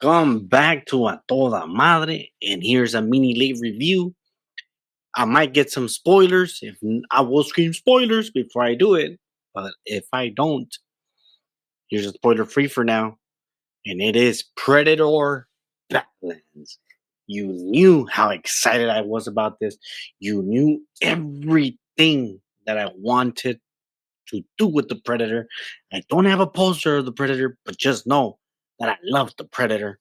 Welcome back to A Toda Madre, and here's a mini late review. I might get some spoilers. I will scream spoilers before I do it, but if I don't, here's a spoiler free for now, and it is Predator Badlands. You knew how excited I was about this. You knew everything that I wanted to do with the Predator. I don't have a poster of the Predator, but just know that I love the Predator.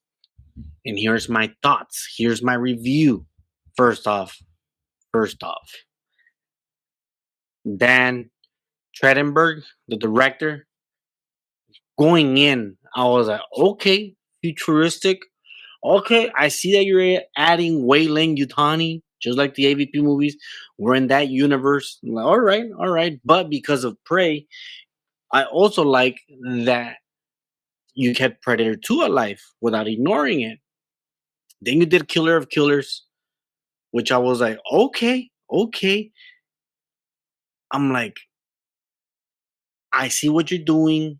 And here's my thoughts. Here's my review. First off, first off, Dan Trachtenberg, the director, going in, I was like, okay, futuristic. Okay, I see that you're adding Weyland Yutani, just like the AVP movies. We're in that universe. I'm like, all right, all right. But because of Prey, I also like that you kept Predator 2 alive without ignoring it. Then you did Killer of Killers, which I was like, okay, okay. I'm like, I see what you're doing,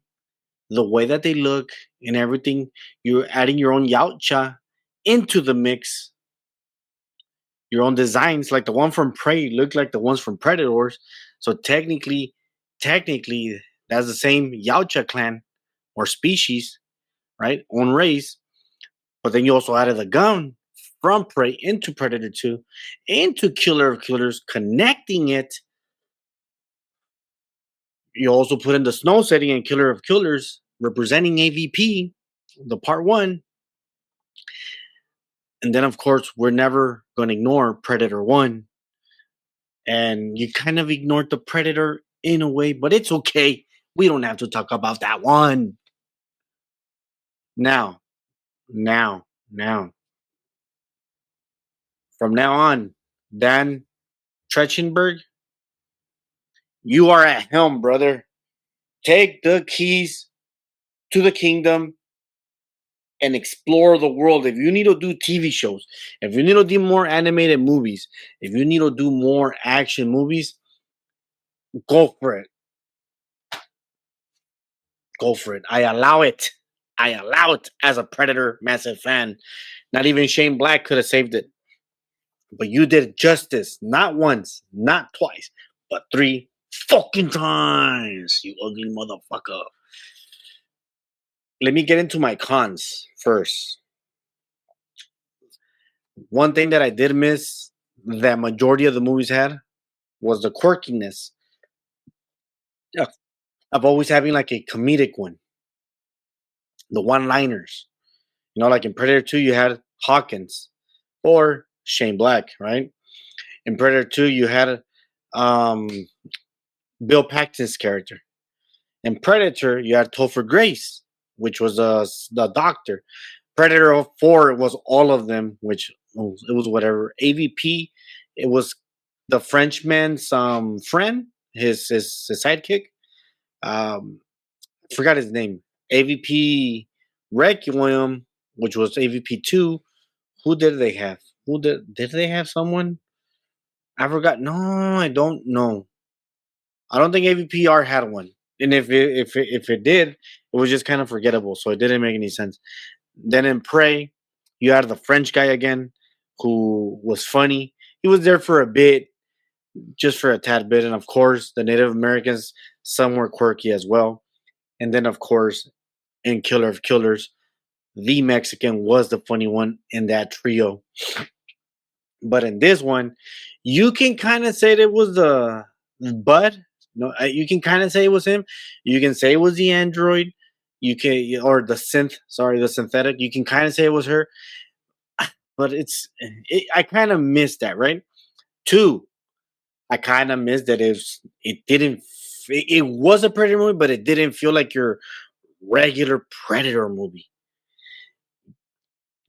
the way that they look and everything. You're adding your own yautja into the mix, your own designs, like the one from Prey look like the ones from Predators. So technically, that's the same yautja clan or species, right? Own race. But then you also added the gun from Prey into Predator 2, into Killer of Killers, connecting it. You also put in the snow setting and Killer of Killers, representing AVP, the part one. And then, of course, we're never going to ignore Predator 1. And you kind of ignored the Predator in a way, but it's okay. We don't have to talk about that one. Now, now. From now on, Dan Trachtenberg, you are at helm, brother. Take the keys to the kingdom and explore the world. If you need to do TV shows, if you need to do more animated movies, if you need to do more action movies, go for it. Go for it. I allow it. I allow it as a Predator massive fan. Not even Shane Black could have saved it. But you did justice. Not once, not twice, but three fucking times. You ugly motherfucker. Let me get into my cons first. One thing that I did miss that majority of the movies had was the quirkiness. Yeah. Of always having like a comedic one. The one-liners. You know, like in Predator 2, you had Hawkins or Shane Black, right? In Predator 2, you had um, Bill Paxton's character. In Predator, you had Topher Grace, which was the doctor. Predator 4 was all of them, which it was whatever. AVP, it was the Frenchman's friend, his sidekick. I forgot his name. AVP Requiem, which was AVP 2. Who did they have? Did they have someone? I forgot. No, I don't know. I don't think AVPR had one. And if it did, it was just kind of forgettable. So it didn't make any sense. Then in Prey, you had the French guy again, who was funny. He was there for a bit, just for a tad bit, and of course the Native Americans, some were quirky as well. And then of course in Killer of Killers, the Mexican was the funny one in that trio. But in this one, you can kind of say that it was the Bud. No, you can kind of say it was him. You can say it was the android. You can, or the synth. Sorry, the synthetic. You can kind of say it was her. But I kind of missed that, right? Two, I kind of missed that it didn't. It was a Predator movie, but it didn't feel like your regular Predator movie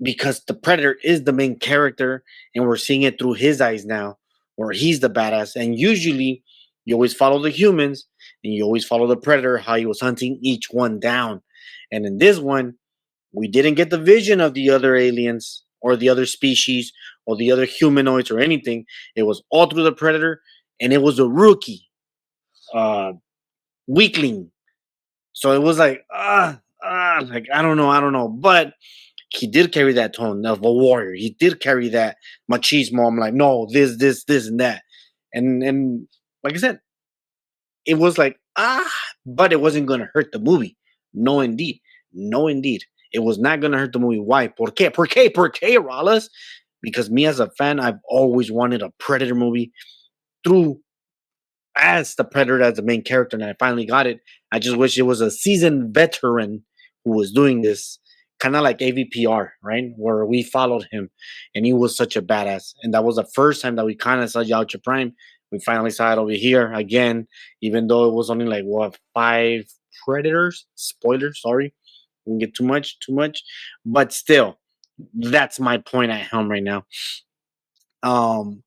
because the Predator is the main character, and we're seeing it through his eyes now, where he's the badass. And usually, you always follow the humans, and you always follow the Predator, how he was hunting each one down. And in this one, we didn't get the vision of the other aliens or the other species or the other humanoids or anything. It was all through the Predator, and it was a rookie, uh, weakling. So it was like, like I don't know. But he did carry that tone of a warrior. He did carry that machismo. I'm like, no, this, and that, and like I said, it was like but it wasn't gonna hurt the movie. No, indeed, no, indeed, it was not gonna hurt the movie. Why? ¿Por qué? ¿Por qué? ¿Por qué, Rollins? Because me as a fan, I've always wanted a Predator movie through as the Predator as the main character, and I finally got it. I just wish it was a seasoned veteran who was doing this, kind of like AVPR, right? Where we followed him, and he was such a badass. And that was the first time that we kind of saw Yautja Prime. We finally saw it over here again, even though it was only like what, five Predators. Spoiler, sorry, didn't get too much, but still, that's my point at home right now. Um,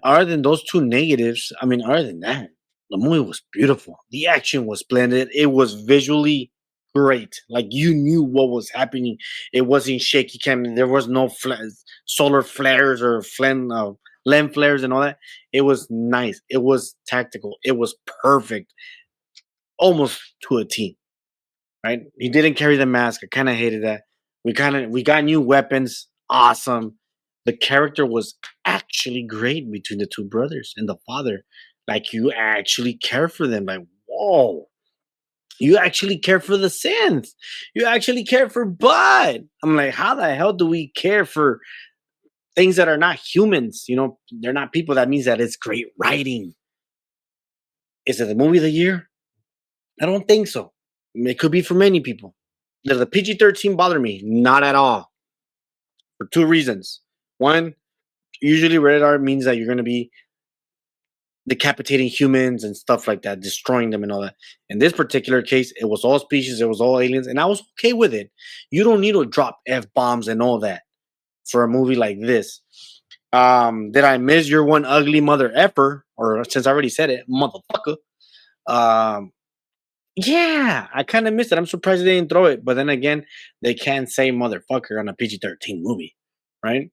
Other than those two negatives, I mean, other than that, the movie was beautiful. The action was splendid. It was visually great. Like you knew what was happening. It wasn't shaky cam. There was no solar flares or lens flares and all that. It was nice. It was tactical. It was perfect, almost to a T. Right? He didn't carry the mask. I kind of hated that. We got new weapons. Awesome. The character was actually great between the two brothers and the father. Like you actually care for them. Like whoa, you actually care for the synth. You actually care for Bud. I'm like, how the hell do we care for things that are not humans? You know, they're not people. That means that it's great writing. Is it the movie of the year? I don't think so. It could be for many people. Does the PG-13 bother me? Not at all. For two reasons. One, usually rated R means that you're going to be decapitating humans and stuff like that, destroying them and all that. In this particular case, it was all species, it was all aliens, and I was okay with it. You don't need to drop F bombs and all that for a movie like this. Did I miss your one ugly mother effer? Or since I already said it, motherfucker. Um, yeah, I kind of missed it. I'm surprised they didn't throw it. But then again, they can't say motherfucker on a PG-13 movie, right?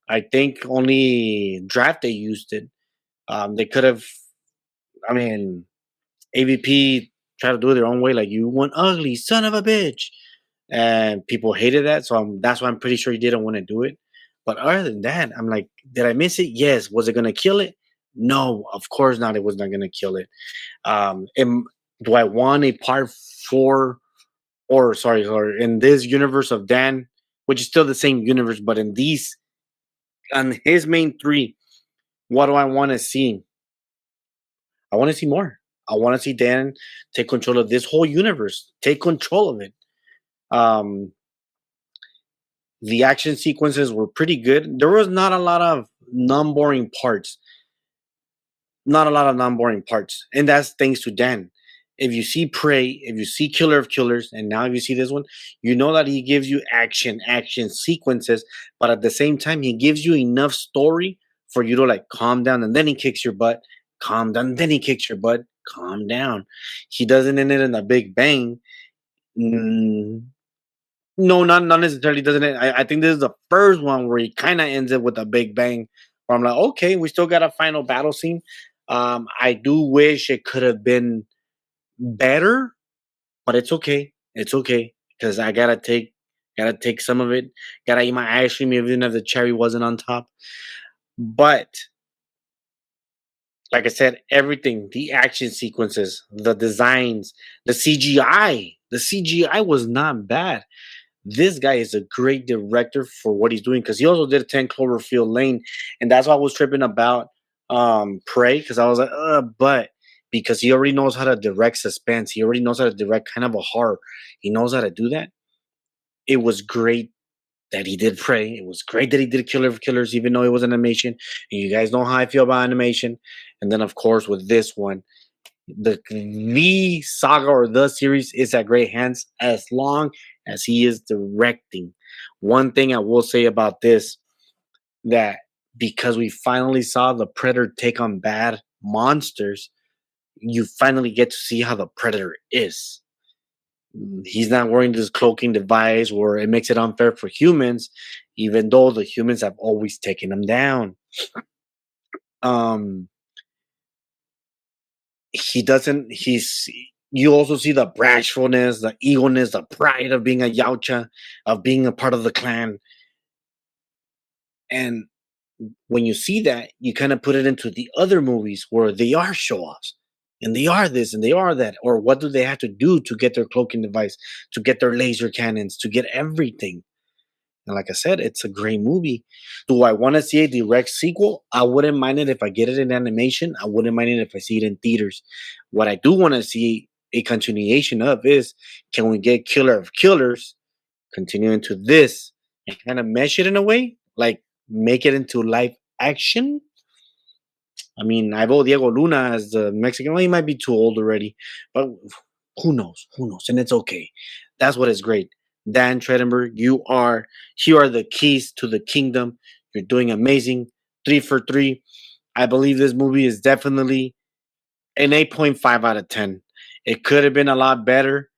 I think only draft they used it. They could have. I mean, AVP tried to do it their own way, like you one ugly son of a bitch, and people hated that. So that's why I'm pretty sure he didn't want to do it. But other than that, I'm like, did I miss it? Yes. Was it gonna kill it? No, of course not. It was not gonna kill it. Do I want a part four? Or sorry, in this universe of Dan, which is still the same universe, but in these on his main three, what do I want to see? I want to see more. I want to see Dan take control of this whole universe. Take control of it. Um, the action sequences were pretty good. There was not a lot of non-boring parts. Not a lot of non-boring parts, and that's thanks to Dan. If you see Prey, if you see Killer of Killers, and now if you see this one, you know that he gives you action sequences, but at the same time, he gives you enough story for you to like calm down, and then he kicks your butt. Calm down, then he kicks your butt. Calm down. He doesn't end it in a big bang. Mm, no, not necessarily. Doesn't it? I think this is the first one where he kind of ends it with a big bang. Where I'm like, okay, we still got a final battle scene. I do wish it could have been better, but it's okay. It's okay because I gotta take some of it. Gotta eat my ice cream even if the cherry wasn't on top. But like I said, everything, the action sequences, the designs, the CGI was not bad. This guy is a great director for what he's doing because he also did 10 Cloverfield Lane, and that's why I was tripping about Prey because I was like, but because he already knows how to direct suspense, he already knows how to direct kind of a horror. He knows how to do that. It was great that he did Prey. It was great that he did Killer of Killers, even though it was animation. And you guys know how I feel about animation. And then, of course, with this one, the saga or the series is at great hands as long as he is directing. One thing I will say about this that because we finally saw the Predator take on bad monsters, you finally get to see how the Predator is. He's not wearing this cloaking device where it makes it unfair for humans, even though the humans have always taken him down. Um, he doesn't. You also see the bashfulness, the egoness, the pride of being a Yautja, of being a part of the clan. And when you see that, you kind of put it into the other movies where they are show offs and they are this and they are that. Or what do they have to do to get their cloaking device, to get their laser cannons, to get everything? And like I said, it's a great movie. Do I want to see a direct sequel? I wouldn't mind it if I get it in animation. I wouldn't mind it if I see it in theaters. What I do want to see a continuation of is, can we get Killer of Killers continue into this and kind of mesh it in a way, like make it into live action? I mean, I vote Diego Luna as the Mexican. Well, he might be too old already, but who knows? Who knows? And it's okay. That's what is great. Dan Tredenberg, you are the keys to the kingdom. You're doing amazing. 3 for 3. I believe this movie is definitely an 8.5 out of 10. It could have been a lot better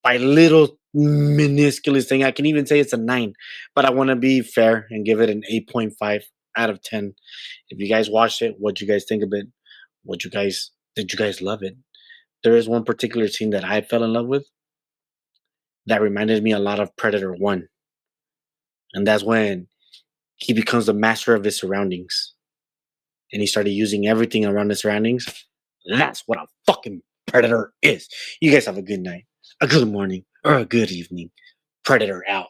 by little minuscule thing. I can even say it's a 9, but I want to be fair and give it an 8.5 out of 10. If you guys watched it, what you guys think of it? What you guys did you guys love it? There is one particular scene that I fell in love with that reminded me a lot of Predator 1. And that's when he becomes the master of his surroundings. And he started using everything around his surroundings. That's what a fucking predator is. You guys have a good night, a good morning, or a good evening. Predator out.